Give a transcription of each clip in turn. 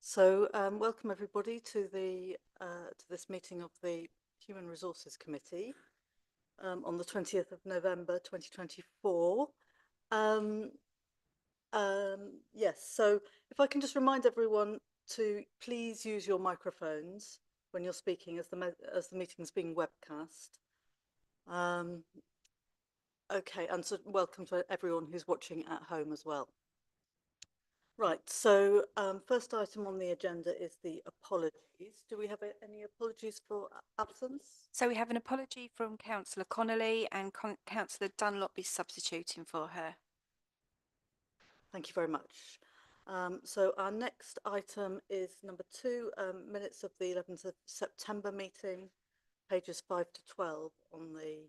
Welcome everybody to this meeting of the Human Resources Committee on the 20th of November 2024. Yes, so if I can just remind everyone to please use your microphones when you're speaking as the meeting is being webcast. Okay, and so welcome to everyone who's watching at home as well. Right, so first item on the agenda is the apologies. Do we have any apologies for absence? So we have an apology from Councillor Connolly, and Councillor Dunlop is substituting for her. Thank you very much. So our next item is number 2, minutes of the 11th of September meeting, pages 5 to 12 on the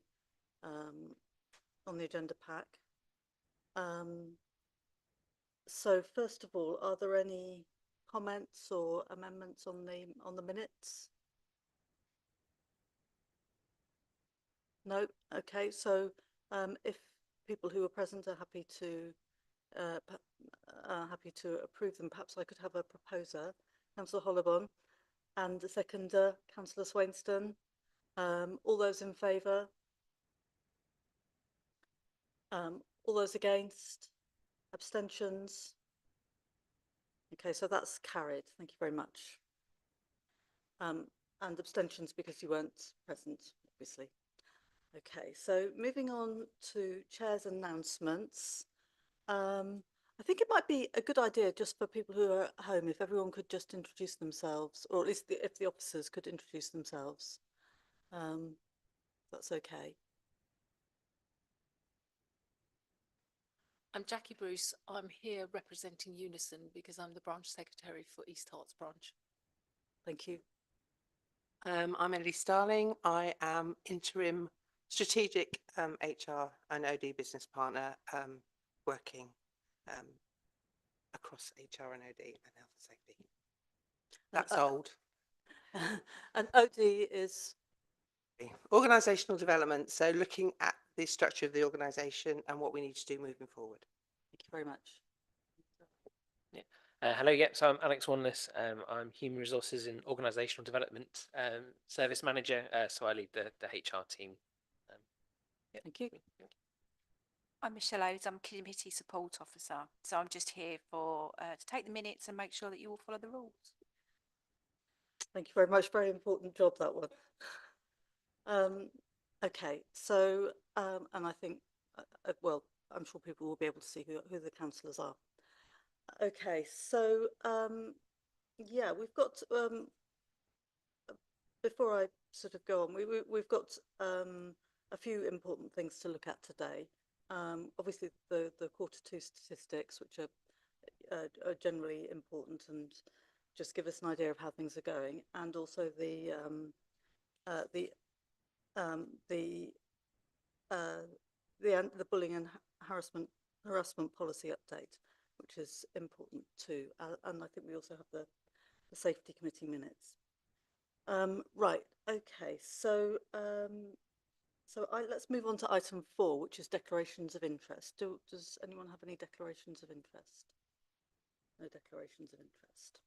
agenda pack. So first of all, are there any comments or amendments on the minutes? No. Okay. So if people who are present are happy to approve them, perhaps I could have a proposer, Councillor Hollobon, and a seconder, Councillor Swainston. All those in favour? All those against? Abstentions? Okay, so that's carried. Thank you very much. And abstentions because you weren't present, obviously. Okay, so moving on to Chair's announcements. I think it might be a good idea just for people who are at home if everyone could just introduce themselves, or at least if the officers could introduce themselves. That's okay. I'm Jackie Bruce. I'm here representing Unison because I'm the branch secretary for East Herts branch. Thank you. I'm Emily Starling. I am interim strategic HR and OD business partner, working across HR and OD and health and safety. That's old. And OD is? Organisational development, so looking at the structure of the organisation and what we need to do moving forward. Thank you very much. Yeah. Hello, so I'm Alex Wanless. I'm Human Resources and Organisational Development Service Manager, so I lead the HR team. Thank you. I'm Michelle Oates. I'm Committee Support Officer, so I'm just here for to take the minutes and make sure that you all follow the rules. Thank you very much. Very important job, that one. Okay, so and I think well, I'm sure people will be able to see who the councillors are. Okay, so yeah, we've got before I sort of go on, we've got a few important things to look at today. Obviously the Q2 statistics, which are generally important and just give us an idea of how things are going, and also the bullying and harassment policy update, which is important too, and I think we also have the safety committee minutes. Right. Okay. So let's move on to item 4, which is declarations of interest. Does anyone have any declarations of interest? No declarations of interest.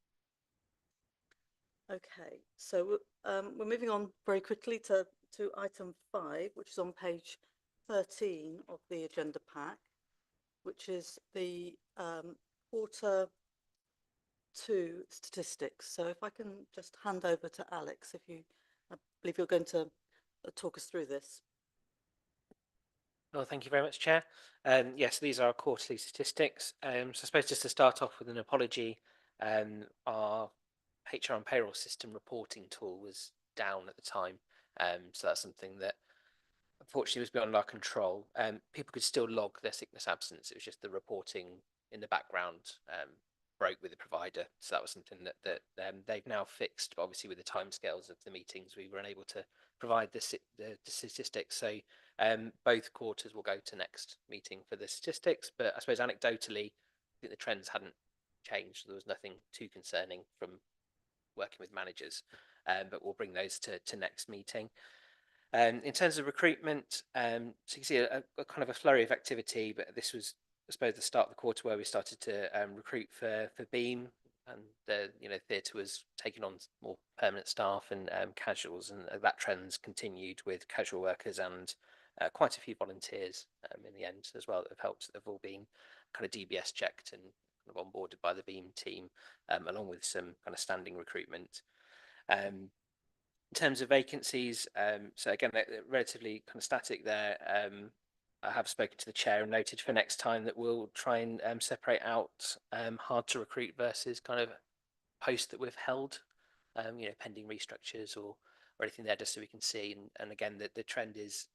Okay. So we're moving on very quickly to item 5, which is on page 13 of the agenda pack, which is the Q2 statistics. So if I can just hand over to Alex, I believe you're going to talk us through this. Well, thank you very much, Chair. Yes, these are our quarterly statistics. So I suppose just to start off with an apology, our HR and payroll system reporting tool was down at the time. So that's something that unfortunately was beyond our control. People could still log their sickness absence. It was just the reporting in the background broke with the provider. So that was something that they've now fixed. But obviously with the timescales of the meetings, we were unable to provide the statistics. So both quarters will go to next meeting for the statistics. But I suppose anecdotally, I think the trends hadn't changed. There was nothing too concerning from working with managers, but we'll bring those to next meeting. In terms of recruitment, so you can see a kind of a flurry of activity, but this was, I suppose, the start of the quarter where we started to recruit for Beam. and the theatre was taking on more permanent staff and casuals, and that trend's continued with casual workers and quite a few volunteers in the end as well that have helped. They've all been kind of DBS checked and kind of onboarded by the Beam team, along with some kind of standing recruitment. In terms of vacancies, so again, they're relatively kind of static there. I have spoken to the chair and noted for next time that we'll try and separate out hard to recruit versus kind of posts that we've held, pending restructures or anything there, just so we can see. And again, the trend is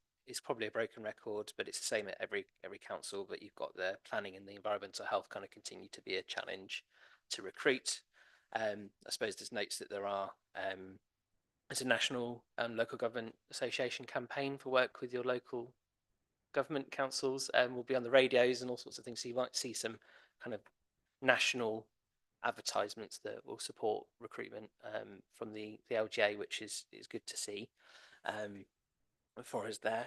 probably a broken record, but it's the same at every council. But you've got the planning and the environmental health kind of continue to be a challenge to recruit. I suppose there's notes that there are. There's a national local government association campaign for work with your local government councils, and will be on the radios and all sorts of things. So you might see some kind of national advertisements that will support recruitment from the LGA, which is good to see for us there.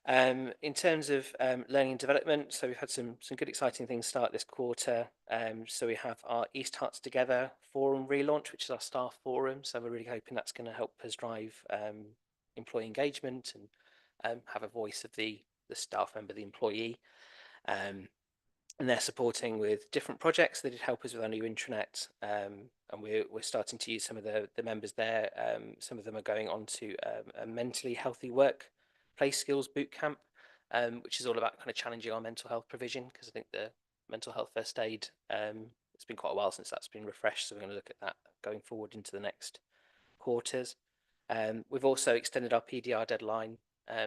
In terms of learning and development, so we've had some good exciting things start this quarter. So we have our East Hearts Together forum relaunch, which is our staff forum. So we're really hoping that's going to help us drive employee engagement and have a voice of the staff member, the employee. And they're supporting with different projects. They did help us with our new intranet, and we're starting to use some of the members there. Some of them are going on to a mentally healthy workplace skills boot camp, which is all about kind of challenging our mental health provision, because I think the mental health first aid, it's been quite a while since that's been refreshed, so we're going to look at that going forward into the next quarters. We've also extended our PDR deadline,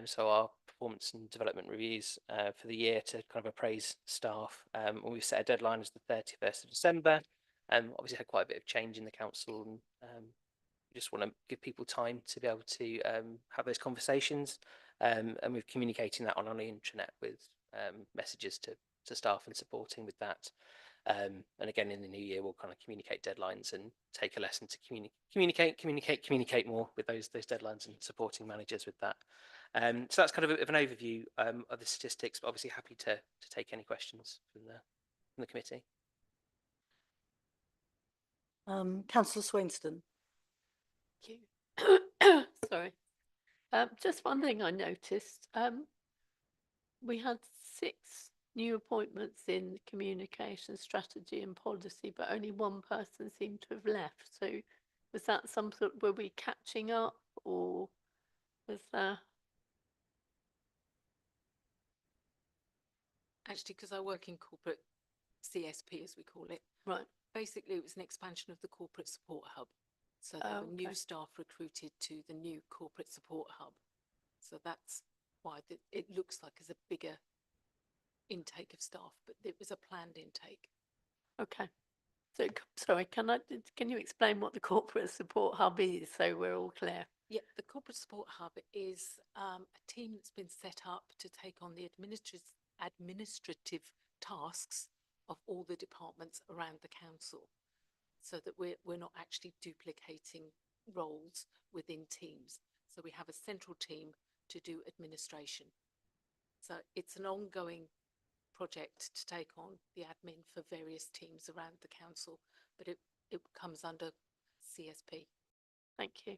so our performance and development reviews for the year, to kind of appraise staff. And we've set a deadline as the 31st of December. Obviously had quite a bit of change in the council, and just want to give people time to be able to have those conversations. And we're communicating that on our intranet with messages to staff and supporting with that. And again, in the new year, we'll kind of communicate deadlines and take a lesson to communicate more with those deadlines and supporting managers with that. So that's kind of an overview of the statistics, but obviously happy to take any questions from the committee. Councillor Swainston. Thank you. Sorry. Just one thing I noticed. We had 6 new appointments in communication strategy and policy, but only one person seemed to have left. So was that some sort, were we catching up, or was there? Actually, because I work in corporate CSP, as we call it. Right. Basically, it was an expansion of the corporate support hub. So there were new staff recruited to the new corporate support hub. So that's why it looks like it's a bigger intake of staff, but it was a planned intake. Okay. So sorry, can you explain what the corporate support hub is, so we're all clear? Yeah, the corporate support hub is a team that's been set up to take on the administrative tasks of all the departments around the council, so that we're not actually duplicating roles within teams. So we have a central team to do administration. So it's an ongoing project to take on the admin for various teams around the council, but it comes under CSP. Thank you.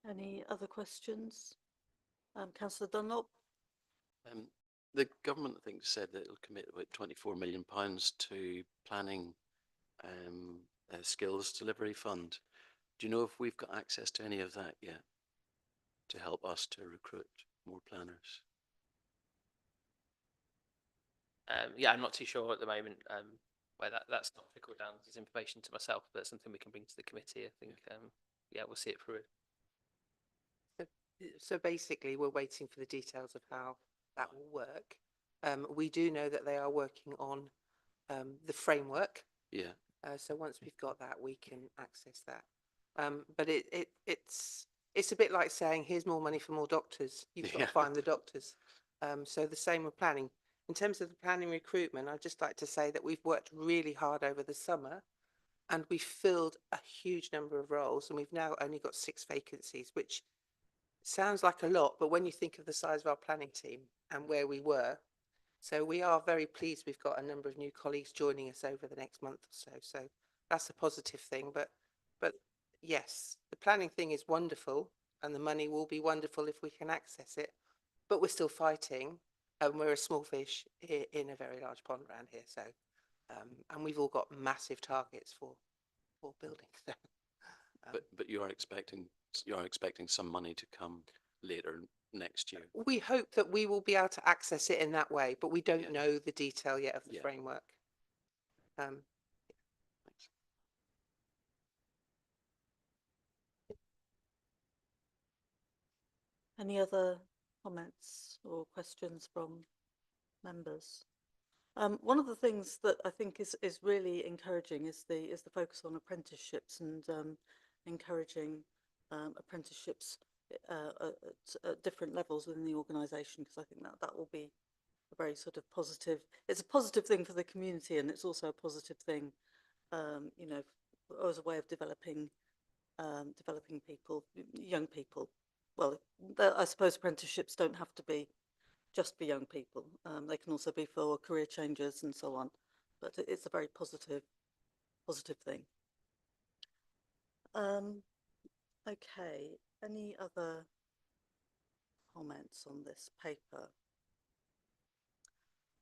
Any other questions? Councillor Dunlop. The government, I think, said that it'll commit about £24 million to planning a skills delivery fund. Do you know if we've got access to any of that yet to help us to recruit more planners? Yeah, I'm not too sure at the moment where that's not trickled down as information to myself, but it's something we can bring to the committee. I think, yeah, we'll see it through. So basically, we're waiting for the details of how that will work. We do know that they are working on the framework. Yeah. So once we've got that, we can access that. But it's a bit like saying, here's more money for more doctors. You've got to find the doctors. So the same with planning. In terms of the planning recruitment, I'd just like to say that we've worked really hard over the summer, and we've filled a huge number of roles, and we've now only got 6 vacancies, which sounds like a lot, but when you think of the size of our planning team and where we were, So we are very pleased we've got a number of new colleagues joining us over the next month or so. So that's a positive thing. But yes, the planning thing is wonderful and the money will be wonderful if we can access it. But we're still fighting and we're a small fish in a very large pond around here. So, and we've all got massive targets for buildings. But you are expecting some money to come later next year. We hope that we will be able to access it in that way, but we don't Yeah. know the detail yet of the Yeah. framework. Thanks. Any other comments or questions from members? One of the things that I think is really encouraging is the focus on apprenticeships and encouraging apprenticeships at different levels within the organisation, because I think that will be a very sort of positive. It's a positive thing for the community, and it's also a positive thing, you know, as a way of developing people, young people. Well, I suppose apprenticeships don't have to be just for young people. They can also be for career changers and so on. But it's a very positive thing. Okay. Any other comments on this paper?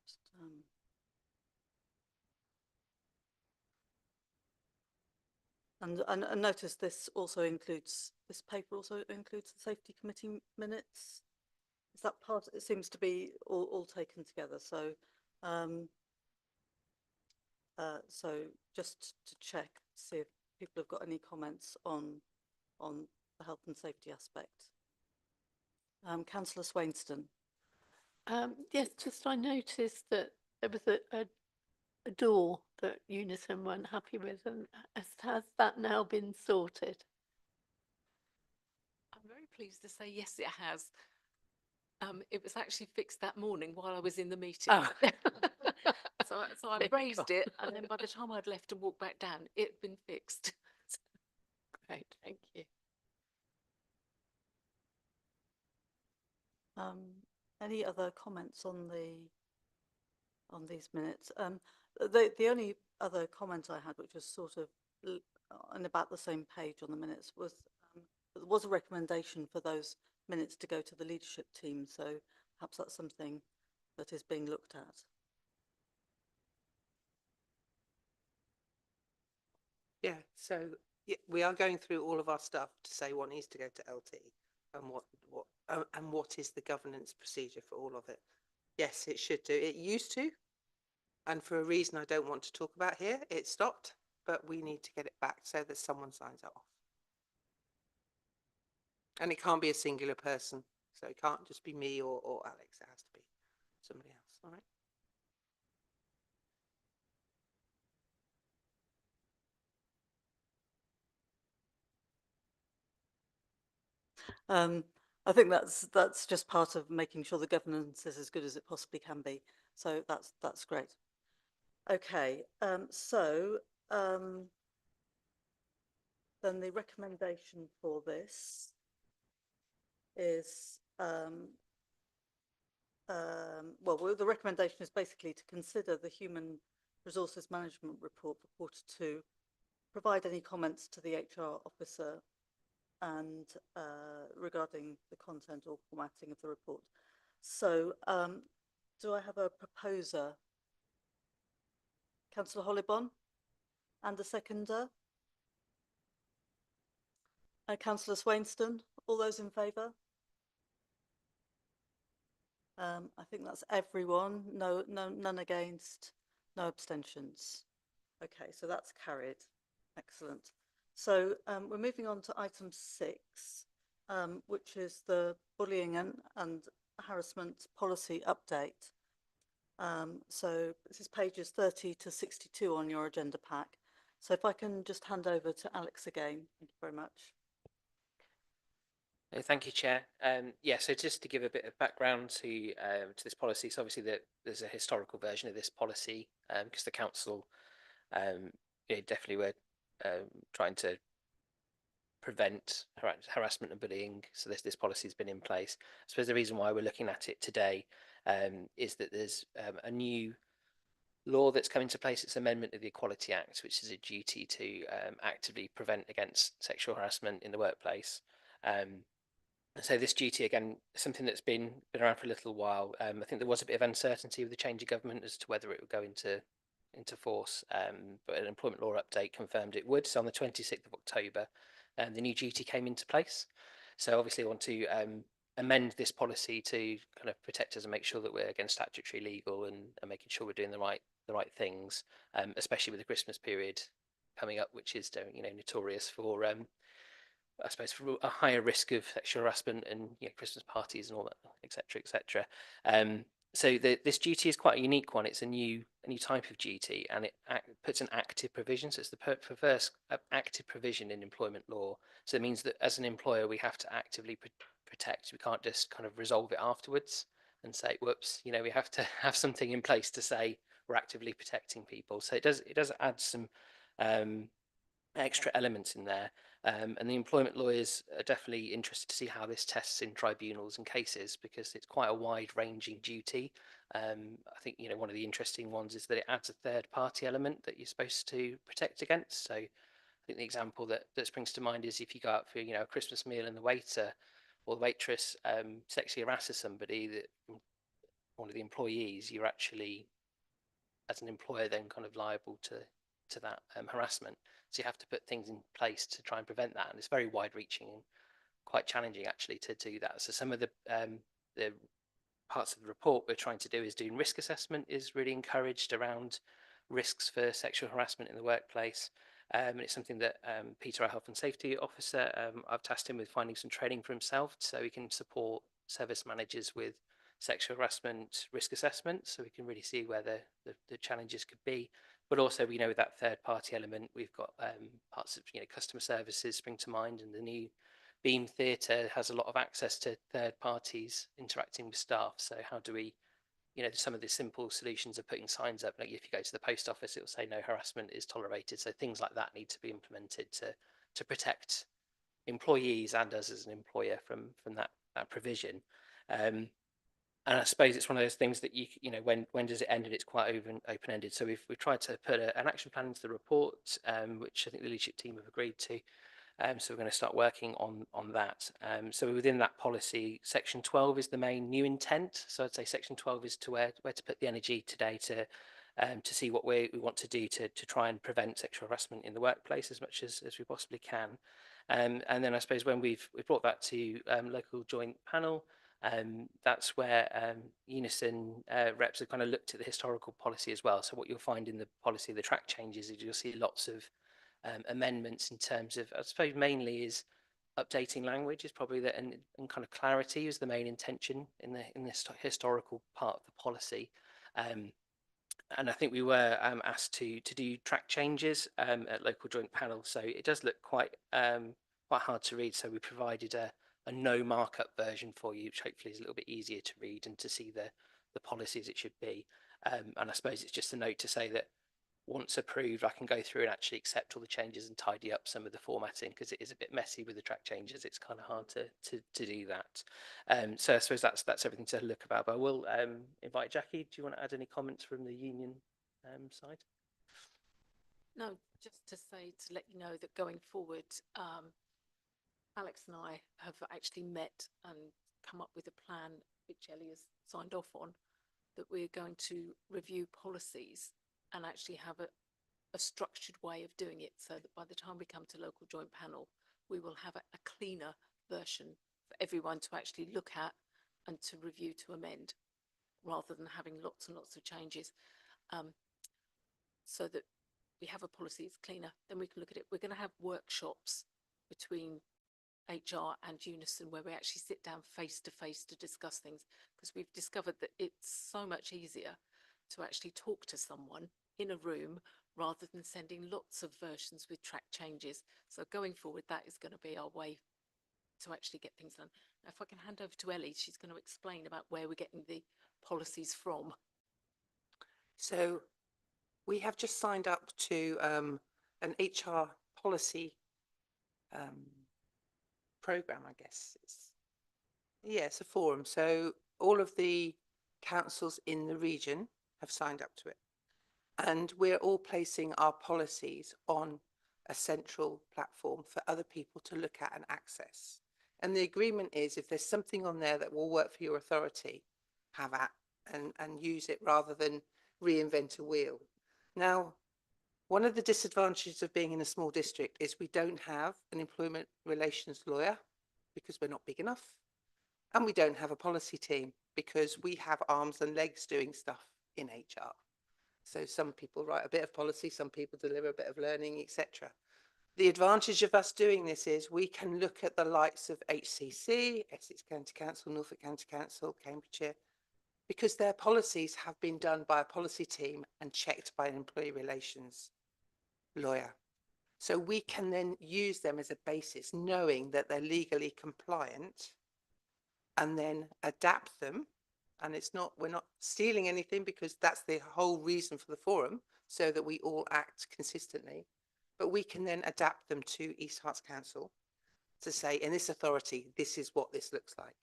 Just, and notice this paper also includes the safety committee minutes. Is that part? It seems to be all taken together. So, so just to check, see if people have got any comments on the health and safety aspect. Councillor Swainston. Yes, just I noticed that there was a door that Unison weren't happy with, and has that now been sorted? I'm very pleased to say yes, it has. It was actually fixed that morning while I was in the meeting. Oh. So I Thank raised God. it, and then by the time I'd left and walked back down, it had been fixed. Great, thank you. Any other comments on these minutes? The only other comment I had, which was sort of on about the same page on the minutes, was there was a recommendation for those minutes to go to the leadership team. So perhaps that's something that is being looked at. Yeah. So we are going through all of our stuff to say what needs to go to LT and what is the governance procedure for all of it. Yes, it should do. It used to, and for a reason I don't want to talk about here, it stopped. But we need to get it back so that someone signs it off. And it can't be a singular person. So it can't just be me or Alex. It has to be somebody else. All right. I think that's just part of making sure the governance is as good as it possibly can be. So that's great. Okay, then the recommendation for this is well, the recommendation is basically to consider the Human Resources Management Report for Q2, provide any comments to the HR officer and regarding the content or formatting of the report. So do I have a proposer? Councillor Hollybon, and a seconder? Councillor Swainston, all those in favour? I think that's everyone. None against, no abstentions. Okay, so that's carried. Excellent. So we're moving on to item 6, which is the bullying and harassment policy update. So this is pages 30 to 62 on your agenda pack. So if I can just hand over to Alex again. Thank you very much. Thank you, Chair. Yeah, so just to give a bit of background to this policy, so obviously there's a historical version of this policy because the council definitely were trying to prevent harassment and bullying. So this policy has been in place. I suppose the reason why we're looking at it today is that there's a new law that's come into place. It's Amendment of the Equality Act, which is a duty to actively prevent against sexual harassment in the workplace. So this duty, again, is something that's been around for a little while. I think there was a bit of uncertainty with the change of government as to whether it would go into force, but an employment law update confirmed it would. So on the 26th of October, the new duty came into place. So obviously I want to amend this policy to kind of protect us and make sure that we're against statutory legal and making sure we're doing the right things, especially with the Christmas period coming up, which is notorious for I suppose for a higher risk of sexual harassment and Christmas parties and all that, etc., etc. So this duty is quite a unique one. It's a new type of duty, and it puts an active provision. So it's the first active provision in employment law. So it means that as an employer, we have to actively protect. We can't just kind of resolve it afterwards and say, "Whoops," we have to have something in place to say we're actively protecting people. So it does add some extra elements in there. And the employment lawyers are definitely interested to see how this tests in tribunals and cases, because it's quite a wide-ranging duty. I think one of the interesting ones is that it adds a third-party element that you're supposed to protect against. So I think the example that springs to mind is if you go out for a Christmas meal and the waiter or the waitress sexually harasses somebody, that one of the employees, you're actually, as an employer, then kind of liable to that harassment. So you have to put things in place to try and prevent that, and it's very wide-reaching and quite challenging actually to do that. So some of the parts of the report we're trying to do is doing risk assessment is really encouraged around risks for sexual harassment in the workplace. And it's something that Peter, our health and safety officer, I've tasked him with finding some training for himself so he can support service managers with sexual harassment risk assessment, so we can really see where the challenges could be. But also, we know with that third party element, we've got parts of customer services spring to mind, and the new Beam Theatre has a lot of access to third parties interacting with staff. So how do we, some of the simple solutions of putting signs up, like if you go to the post office, it will say no harassment is tolerated. So things like that need to be implemented to protect employees and us as an employer from that provision. And I suppose it's one of those things that when does it end? And it's quite open ended. So we've tried to put an action plan into the report, which I think the leadership team have agreed to. So we're going to start working on that. So within that policy, Section 12 is the main new intent. So I'd say Section 12 is to where to put the energy today to see what we want to do to try and prevent sexual harassment in the workplace as much as we possibly can. And then I suppose when we've brought that to local joint panel, that's where Unison reps have kind of looked at the historical policy as well. So what you'll find in the policy, the track changes, is you'll see lots of amendments in terms of, I suppose mainly is updating language is probably that, and kind of clarity is the main intention in this historical part of the policy. And I think we were asked to do track changes at local joint panel. So it does look quite hard to read. So we provided a no markup version for you, which hopefully is a little bit easier to read and to see the policy as it should be. And I suppose it's just a note to say that once approved, I can go through and actually accept all the changes and tidy up some of the formatting, because it is a bit messy with the track changes. It's kind of hard to do that. So I suppose that's everything to look about. But I will invite Jackie. Do you want to add any comments from the union side? No, just to say, to let you know that going forward, Alex and I have actually met and come up with a plan, which Ellie has signed off on, that we're going to review policies and actually have a structured way of doing it, so that by the time we come to local joint panel, we will have a cleaner version for everyone to actually look at and to review, to amend, rather than having lots and lots of changes. So that we have a policy that's cleaner, then we can look at it. We're going to have workshops between HR and Unison where we actually sit down face to face to discuss things, because we've discovered that it's so much easier to actually talk to someone in a room rather than sending lots of versions with track changes. So going forward, that is going to be our way to actually get things done. Now, if I can hand over to Ellie, she's going to explain about where we're getting the policies from. So we have just signed up to an HR policy program, I guess. It's a forum. So all of the councils in the region have signed up to it. And we're all placing our policies on a central platform for other people to look at and access. And the agreement is if there's something on there that will work for your authority, have at and use it rather than reinvent a wheel. Now, one of the disadvantages of being in a small district is we don't have an employment relations lawyer because we're not big enough. And we don't have a policy team because we have arms and legs doing stuff in HR. So some people write a bit of policy, some people deliver a bit of learning, etc. The advantage of us doing this is we can look at the likes of HCC, Essex County Council, Norfolk County Council, Cambridgeshire, because their policies have been done by a policy team and checked by an employee relations lawyer. So we can then use them as a basis, knowing that they're legally compliant, and then adapt them. And we're not stealing anything because that's the whole reason for the forum, so that we all act consistently. But we can then adapt them to East Herts Council to say, in this authority, this is what this looks like.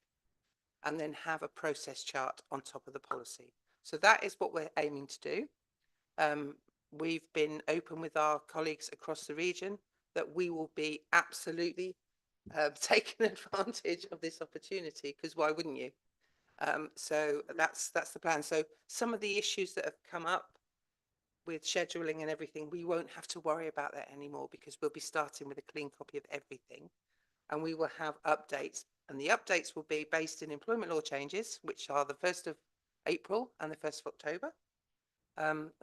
And then have a process chart on top of the policy. So that is what we're aiming to do. We've been open with our colleagues across the region that we will be absolutely taking advantage of this opportunity, because why wouldn't you? So that's the plan. So some of the issues that have come up with scheduling and everything, we won't have to worry about that anymore because we'll be starting with a clean copy of everything, and we will have updates, and the updates will be based in employment law changes, which are the 1st of April and the 1st of October.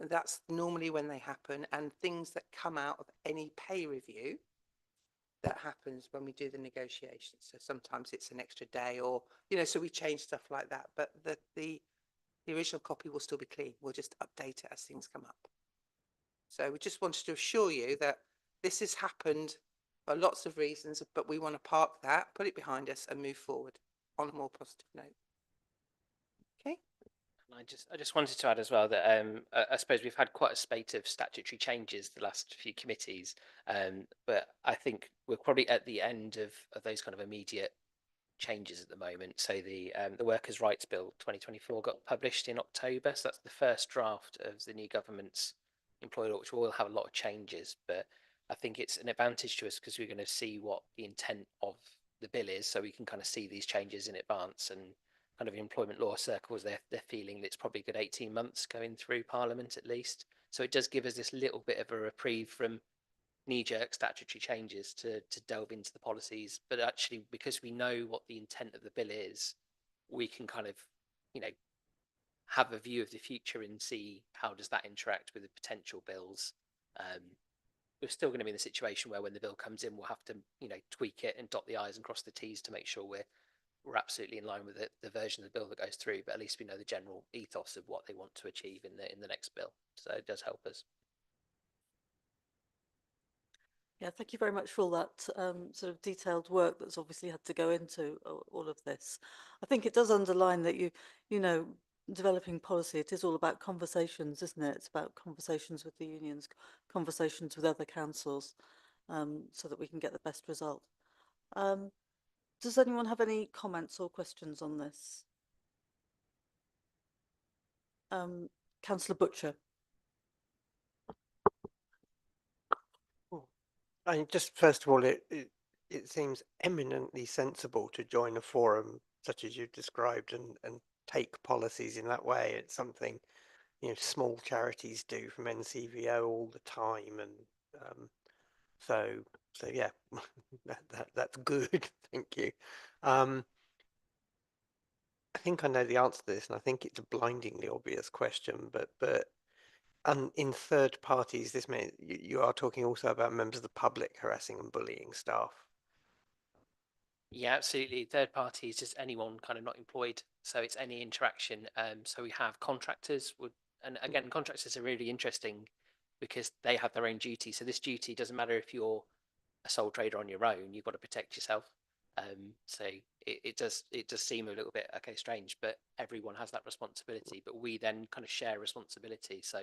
That's normally when they happen, and things that come out of any pay review that happens when we do the negotiations. So sometimes it's an extra day, or so we change stuff like that, but the original copy will still be clean. We'll just update it as things come up. So we just wanted to assure you that this has happened for lots of reasons, but we want to park that, put it behind us, and move forward on a more positive note. Okay. I just wanted to add as well that I suppose we've had quite a spate of statutory changes the last few committees, but I think we're probably at the end of those kind of immediate changes at the moment. So the Workers' Rights Bill 2024 got published in October, so that's the first draft of the new government's employer law, which will have a lot of changes. But I think it's an advantage to us because we're going to see what the intent of the bill is, so we can kind of see these changes in advance. And kind of employment law circles, they're feeling that it's probably a good 18 months going through Parliament at least. So it does give us this little bit of a reprieve from knee-jerk statutory changes to delve into the policies. But actually, because we know what the intent of the bill is, we can kind of, have a view of the future and see how does that interact with the potential bills. We're still going to be in the situation where when the bill comes in, we'll have to, tweak it and dot the I's and cross the T's to make sure we're absolutely in line with the version of the bill that goes through, but at least we know the general ethos of what they want to achieve in the next bill. So it does help us. Yeah, thank you very much for all that sort of detailed work that's obviously had to go into all of this. I think it does underline that developing policy, it is all about conversations, isn't it? It's about conversations with the unions, conversations with other councils, so that we can get the best result. Does anyone have any comments or questions on this? Councillor Butcher. Just first of all, it seems eminently sensible to join a forum such as you've described and take policies in that way. It's something small charities do from NCVO all the time, and so yeah, that's good. Thank you. I think I know the answer to this, and I think it's a blindingly obvious question, but in third parties, this means you are talking also about members of the public harassing and bullying staff. Yeah, absolutely. Third party is just anyone kind of not employed. So it's any interaction. So we have contractors and again, contractors are really interesting because they have their own duty. So this duty doesn't matter if you're a sole trader on your own, you've got to protect yourself. So it does seem a little bit strange, but everyone has that responsibility. But we then kind of share responsibility. So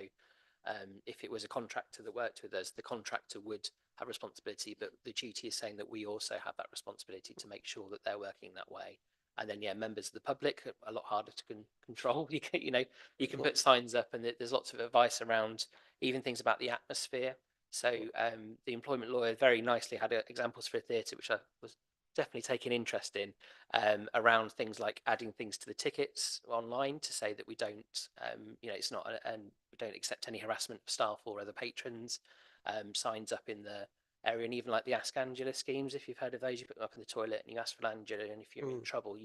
if it was a contractor that worked with us, the contractor would have responsibility, but the duty is saying that we also have that responsibility to make sure that they're working that way. And then, yeah, members of the public are a lot harder to control. You can, you can put signs up, and there's lots of advice around even things about the atmosphere. So the employment lawyer very nicely had examples for a theatre, which I was definitely taking interest in, around things like adding things to the tickets online to say that we don't, it's not, and we don't accept any harassment of staff or other patrons. Signs up in the area, and even like the Ask Angela schemes, if you've heard of those, you put them up in the toilet and you ask for Angela, and if you're in trouble,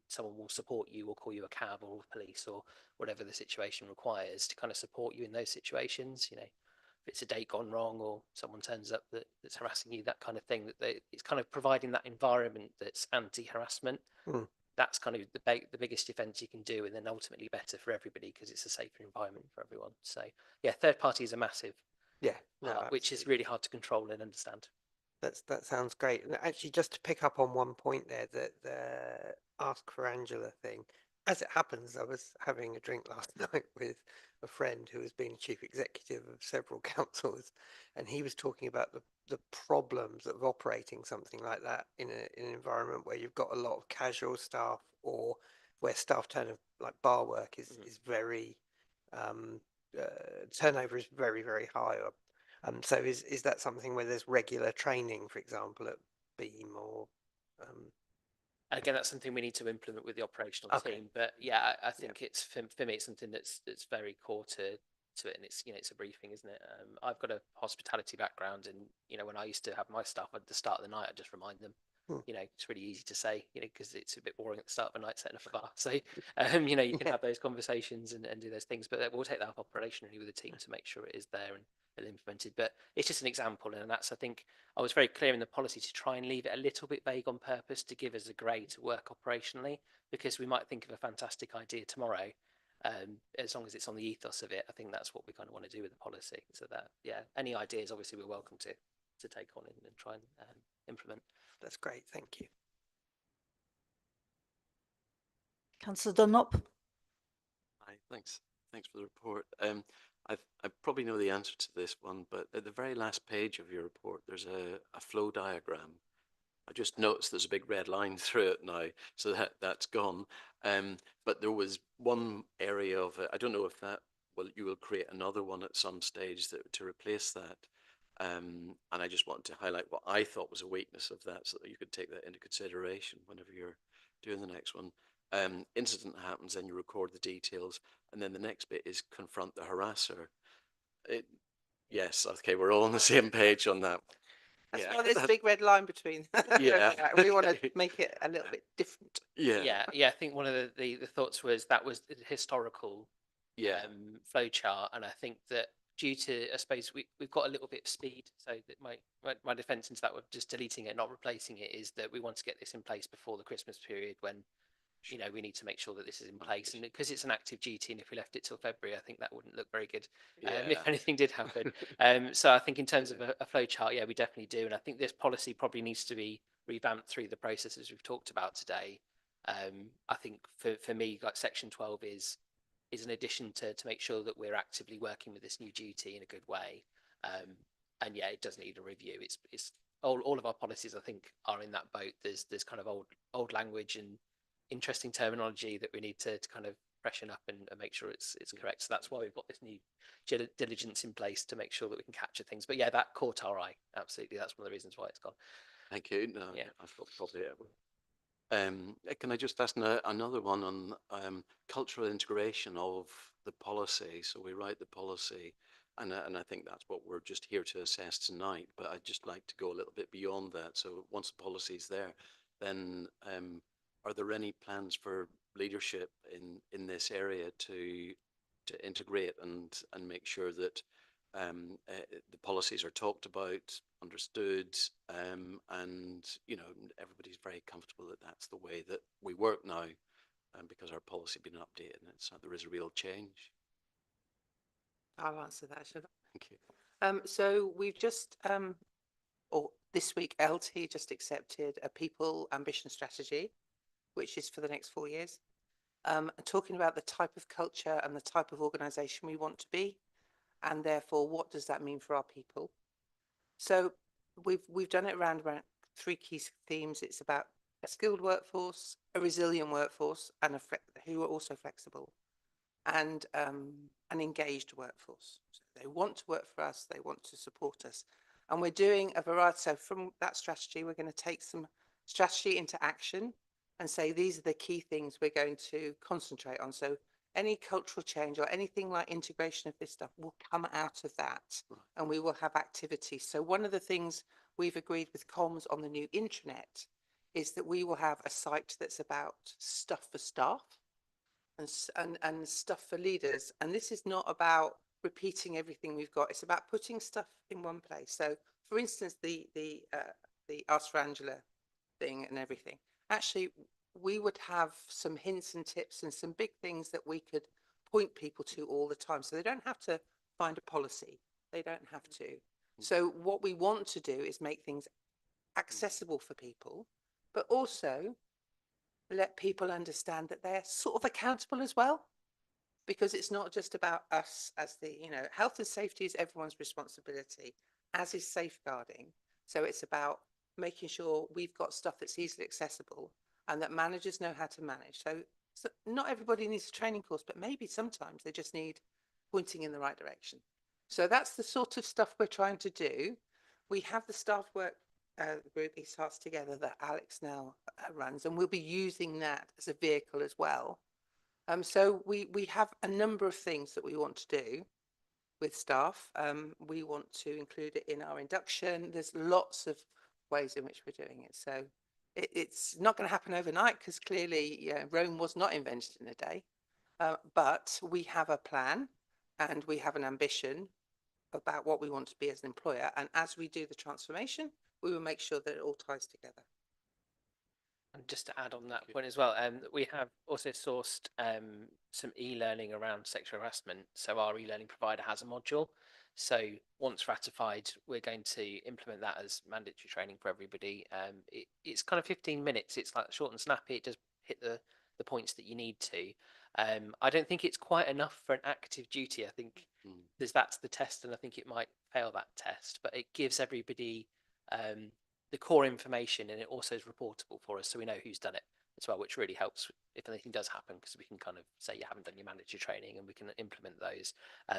someone will support you or call you a cab or police or whatever the situation requires to kind of support you in those situations. If it's a date gone wrong or someone turns up that's harassing you, that kind of thing, it's kind of providing that environment that's anti-harassment. That's kind of the biggest defence you can do, and then ultimately better for everybody because it's a safer environment for everyone. So yeah, third parties are massive. Yeah, Which is really hard to control and understand. that sounds great. And actually, just to pick up on one point there, that the Ask for Angela thing, as it happens, I was having a drink last night with a friend who has been chief executive of several councils, and he was talking about the problems of operating something like that in an environment where you've got a lot of casual staff, or where staff like bar work is very turnover is very, very high. So is that something where there's regular training, for example, at Beam or? Again, that's something we need to implement with the operational team. But yeah, I think it's for me, it's something that's very core to it, and it's a briefing, isn't it? I've got a hospitality background, and when I used to have my staff at the start of the night, I'd just remind them. It's really easy to say, because it's a bit boring at the start of the night setting up a bar. So, you can have those conversations and do those things, but we'll take that up operationally with the team to make sure it is there and implemented. But it's just an example, and I think I was very clear in the policy to try and leave it a little bit vague on purpose to give us a grey to work operationally, because we might think of a fantastic idea tomorrow. As long as it's on the ethos of it, I think that's what we kind of want to do with the policy. So that, yeah, any ideas, obviously, we're welcome to take on and try and implement. That's great, thank you. Councillor Dunlop. Hi, thanks for the report. I probably know the answer to this one, but at the very last page of your report, there's a flow diagram. I just noticed there's a big red line through it now, so that's gone. But there was one area of it. I don't know if you will create another one at some stage to replace that. And I just wanted to highlight what I thought was a weakness of that, so that you could take that into consideration whenever you're doing the next one. Incident happens, then you record the details, and then the next bit is confront the harasser. Yes, okay, we're all on the same page on that. That's why there's a big red line between. Yeah. We want to make it a little bit different. Yeah. I think one of the thoughts was that was the historical flow chart, and I think that due to, I suppose, we've got a little bit of speed, so that my defence into that, with just deleting it, not replacing it, is that we want to get this in place before the Christmas period, when we need to make sure that this is in place, and because it's an active duty, and if we left it till February, I think that wouldn't look very good if anything did happen. So I think in terms of a flow chart, we definitely do, and I think this policy probably needs to be revamped through the processes we've talked about today. I think for me, like Section 12 is an addition to make sure that we're actively working with this new duty in a good way, and it does need a review. It's all of our policies, I think, are in that boat. There's kind of old language and interesting terminology that we need to kind of freshen up and make sure it's correct. So that's why we've got this new diligence in place to make sure that we can capture things. But that caught our eye, absolutely. That's one of the reasons why it's gone. Thank you. No, I thought probably it. Can I just ask another one on cultural integration of the policy? So we write the policy, and I think that's what we're just here to assess tonight. But I'd just like to go a little bit beyond that. So once the policy is there, then are there any plans for leadership in this area to integrate and make sure that the policies are talked about, understood, and everybody's very comfortable that that's the way that we work now, because our policy has been updated and there is a real change. I'll answer that, should I? Thank you. So we've just, or this week, LT just accepted a people ambition strategy, which is for the next 4 years, talking about the type of culture and the type of organisation we want to be, and therefore what does that mean for our people. So we've done it around three key themes. It's about a skilled workforce, a resilient workforce, and who are also flexible, and an engaged workforce. So they want to work for us, they want to support us, and we're doing a variety. So from that strategy, we're going to take some strategy into action and say these are the key things we're going to concentrate on. So any cultural change or anything like integration of this stuff will come out of that, and we will have activities. So one of the things we've agreed with comms on the new intranet is that we will have a site that's about stuff for staff and stuff for leaders. And this is not about repeating everything we've got. It's about putting stuff in one place. So for instance, the Ask for Angela thing and everything, actually we would have some hints and tips and some big things that we could point people to all the time. So they don't have to find a policy. They don't have to. So what we want to do is make things accessible for people, but also let people understand that they're sort of accountable as well, because it's not just about us as the, health and safety is everyone's responsibility, as is safeguarding. So it's about making sure we've got stuff that's easily accessible and that managers know how to manage. So not everybody needs a training course, but maybe sometimes they just need pointing in the right direction. So that's the sort of stuff we're trying to do. We have the staff work group, East Hearts Together, that Alex now runs, and we'll be using that as a vehicle as well. So we have a number of things that we want to do with staff. We want to include it in our induction. There's lots of ways in which we're doing it. So it's not going to happen overnight, because clearly Rome was not invented in a day. But we have a plan and we have an ambition about what we want to be as an employer. And as we do the transformation, we will make sure that it all ties together. And just to add on that point as well, we have also sourced some e-learning around sexual harassment. So our e-learning provider has a module. So once ratified, we're going to implement that as mandatory training for everybody. It's kind of 15 minutes. It's like short and snappy. It does hit the points that you need to. I don't think it's quite enough for an active duty. I think that's the test, and I think it might fail that test. But it gives everybody the core information, and it also is reportable for us, so we know who's done it as well, which really helps if anything does happen, because we can kind of say you haven't done your mandatory training and we can implement those.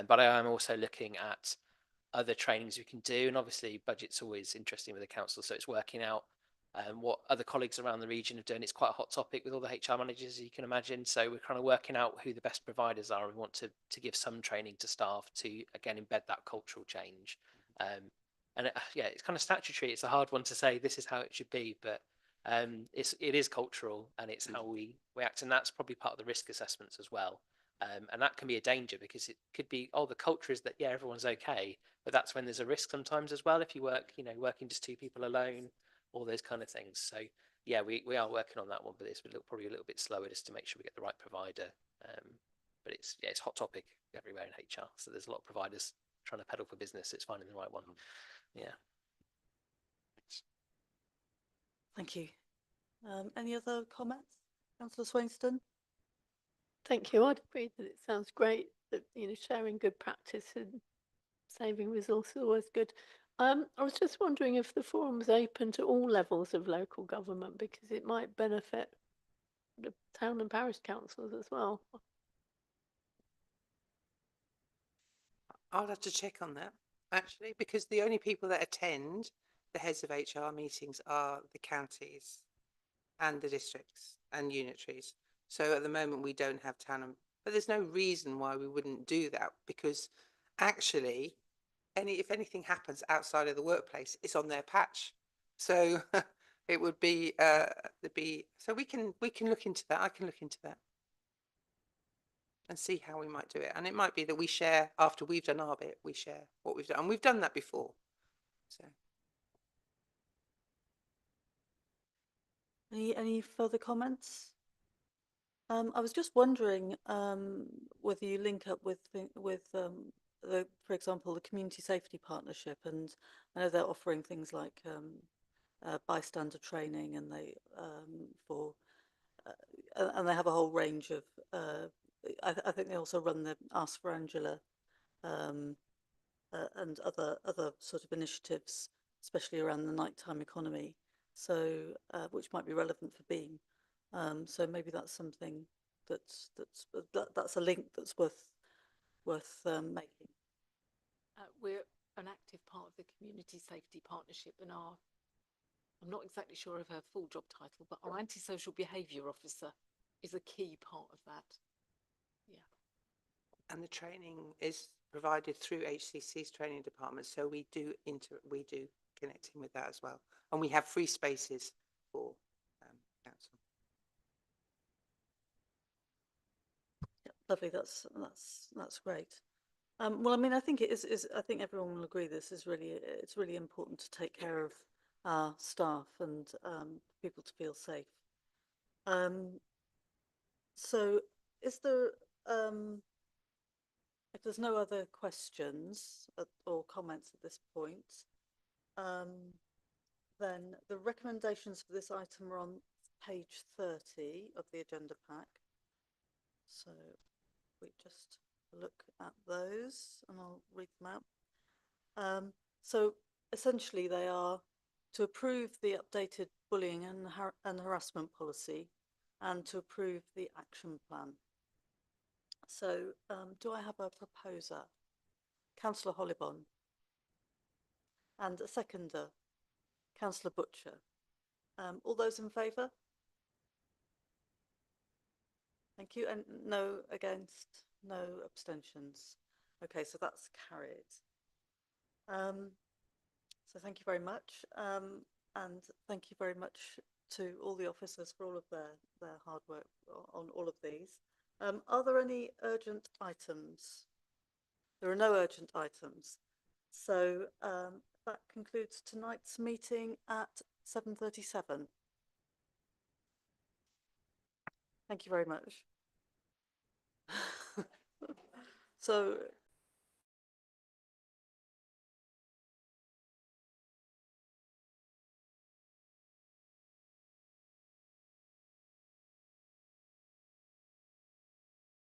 But I am also looking at other trainings we can do, and obviously budget's always interesting with the council, so it's working out what other colleagues around the region have done. It's quite a hot topic with all the HR managers, as you can imagine, so we're kind of working out who the best providers are. We want to give some training to staff to again embed that cultural change. And it's kind of statutory. It's a hard one to say this is how it should be, but it is cultural, and it's how we act, and that's probably part of the risk assessments as well. And that can be a danger, because it could be, the culture is that everyone's okay, but that's when there's a risk sometimes as well. If you working just two people alone, all those kind of things. So we are working on that one, but it's probably a little bit slower just to make sure we get the right provider. But it's a hot topic everywhere in HR. So there's a lot of providers trying to pedal for business. It's finding the right one. Yeah. Thank you. Any other comments? Councillor Swainston? Thank you. I'd agree that it sounds great that, sharing good practice and saving resources is always good. I was just wondering if the forum's open to all levels of local government, because it might benefit the town and parish councils as well. I'll have to check on that, actually, because the only people that attend the heads of HR meetings are the counties and the districts and unitaries. So at the moment we don't have but there's no reason why we wouldn't do that, because actually if anything happens outside of the workplace, it's on their patch. So it would be so we can look into that. I can look into that and see how we might do it. And it might be that we share, after we've done our bit, we share what we've done, and we've done that before. So Any further comments? I was just wondering whether you link up with for example, the Community Safety Partnership, and I know they're offering things like bystander training, and they and they have a whole range of. I think they also run the Ask for Angela and other sort of initiatives especially around the nighttime economy. So, which might be relevant for Beam. So maybe that's something that's a link that's worth making. We're an active part of the Community Safety Partnership, and I'm not exactly sure of her full job title, but our antisocial behaviour officer is a key part of that. Yeah. And the training is provided through HCC's training department, so we do connecting with that as well, and we have free spaces for council. Yeah, lovely. That's great. Well, I mean, I think it is. I think everyone will agree. It's really important to take care of our staff and people to feel safe. So, is there? If there's no other questions or comments at this point, then the recommendations for this item are on page 30 of the agenda pack. So we just look at those and I'll read them out. So essentially they are to approve the updated bullying and harassment policy and to approve the action plan. So do I have a proposer? Councillor Hollybon. And a seconder? Councillor Butcher. All those in favour? Thank you. And no against, no abstentions. Okay, so that's carried. So thank you very much. And thank you very much to all the officers for all of their hard work on all of these. Are there any urgent items? There are no urgent items. So that concludes tonight's meeting at 7:37. Thank you very much. So